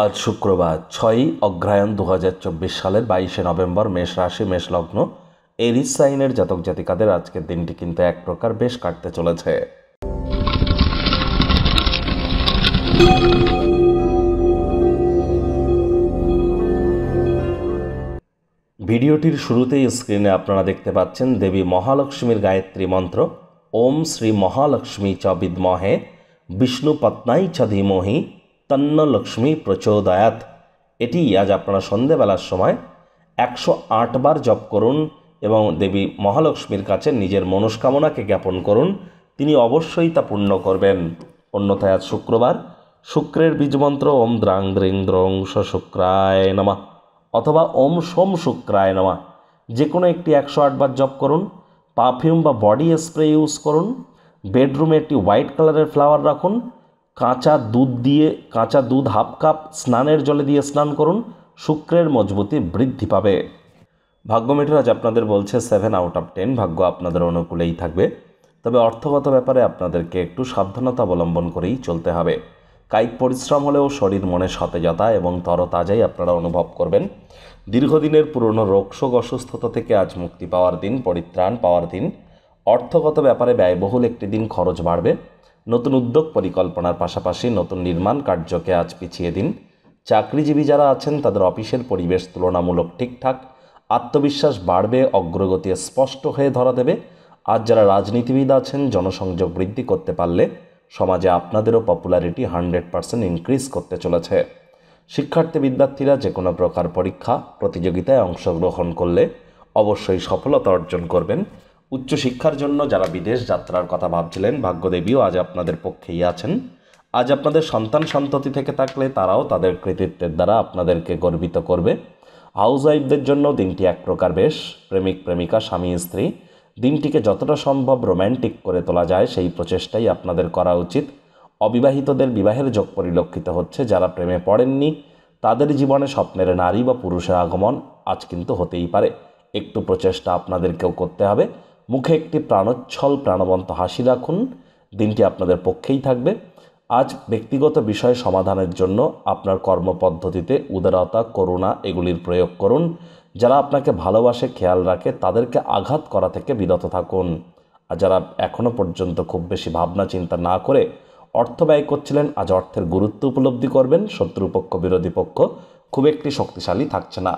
আজ শুক্রবার 6ই অগ্রহায়ণ 2024 সালের 22শে নভেম্বর, মেষ রাশি, মেষ লগ্ন, এরিস সাইনের জাতক জাতিকাদের আজকের দিনটি কিন্তু এক প্রকার বেশ কাটতে চলেছে। ভিডিওটির শুরুতেই স্ক্রিনে আপনারা দেখতে পাচ্ছেন দেবী মহালক্ষ্মীর গায়ত্রী মন্ত্র, ওম শ্রী মহালক্ষ্মী চ বিদ্মহে বিষ্ণু পত্নাই চ ধীমহি তন্ন লক্ষ্মী প্রচোদয়াৎ। এটি আজ আপনারা সন্ধেবেলার সময় 108 বার জপ করুন এবং দেবী মহালক্ষ্মীর কাছে নিজের মনস্কামনাকে জ্ঞাপন করুন, তিনি অবশ্যই তা পূর্ণ করবেন। অন্যথায় আজ শুক্রবার, শুক্রের বীজমন্ত্র ওম দ্রাং দ্রিং দ্রং শুক্রায় নমঃ অথবা ওম সোম শুক্রায় নমঃ, যে কোনো একটি 108 বার জপ করুন। পারফিউম বা বডি স্প্রে ইউজ করুন। বেডরুমে একটি হোয়াইট কালারের ফ্লাওয়ার রাখুন। কাঁচা দুধ হাফ কাপ স্নানের জলে দিয়ে স্নান করুন, শুক্রের মজবুতি বৃদ্ধি পাবে। ভাগ্য মিটার আজ আপনাদের বলছে 7 আউট অফ 10, ভাগ্য আপনাদের অনুকূলেই থাকবে। তবে অর্থগত ব্যাপারে আপনাদেরকে একটু সাবধানতা অবলম্বন করেই চলতে হবে। কায়িক পরিশ্রম হলেও শরীর মনে সতেজতা এবং তরতাজাই আপনারা অনুভব করবেন। দীর্ঘদিনের পুরনো রোগশোক অসুস্থতা থেকে আজ মুক্তি পাওয়ার দিন, পরিত্রাণ পাওয়ার দিন। অর্থগত ব্যাপারে ব্যয়বহুল একটি দিন, খরচ বাড়বে। নতুন উদ্যোগ পরিকল্পনার পাশাপাশি নতুন নির্মাণ কার্যকে আজ পিছিয়ে দিন। চাকরিজীবী যারা আছেন তাদের অফিসের পরিবেশ তুলনামূলক ঠিকঠাক, আত্মবিশ্বাস বাড়বে, অগ্রগতি স্পষ্ট হয়ে ধরা দেবে। আজ যারা রাজনীতিবিদ আছেন জনসংযোগ বৃদ্ধি করতে পারলে সমাজে আপনাদেরও পপুলারিটি 100% ইনক্রিজ করতে চলেছে। শিক্ষার্থী বিদ্যার্থীরা যে কোনো প্রকার পরীক্ষা প্রতিযোগিতায় অংশগ্রহণ করলে অবশ্যই সফলতা অর্জন করবেন। উচ্চশিক্ষার জন্য যারা বিদেশ যাত্রার কথা ভাবছিলেন, ভাগ্যদেবীও আজ আপনাদের পক্ষেই আছেন। আজ আপনাদের সন্তান সন্ততি থেকে থাকলে তারাও তাদের কৃতিত্বের দ্বারা আপনাদেরকে গর্বিত করবে। হাউস ওয়াইফদের জন্য দিনটি এক প্রকার বেশ। প্রেমিক প্রেমিকা, স্বামী স্ত্রী দিনটিকে যতটা সম্ভব রোম্যান্টিক করে তোলা যায় সেই প্রচেষ্টাই আপনাদের করা উচিত। অবিবাহিতদের বিবাহের যোগ পরিলক্ষিত হচ্ছে। যারা প্রেমে পড়েননি তাদের জীবনে স্বপ্নের নারী বা পুরুষের আগমন আজ কিন্তু হতেই পারে। একটু প্রচেষ্টা আপনাদেরকেও করতে হবে। মুখে একটি প্রাণোচ্ছল প্রাণবন্ত হাসি রাখুন, দিনটি আপনাদের পক্ষেই থাকবে। আজ ব্যক্তিগত বিষয় সমাধানের জন্য আপনার কর্মপদ্ধতিতে উদারতা, করুণা এগুলির প্রয়োগ করুন। যারা আপনাকে ভালোবাসে, খেয়াল রাখে, তাদেরকে আঘাত করা থেকে বিরত থাকুন। আর যারা এখনও পর্যন্ত খুব বেশি ভাবনা চিন্তা না করে অর্থ ব্যয় করছিলেন, আজ অর্থের গুরুত্ব উপলব্ধি করবেন। শত্রুপক্ষ, বিরোধী পক্ষ খুব একটি শক্তিশালী থাকছে না।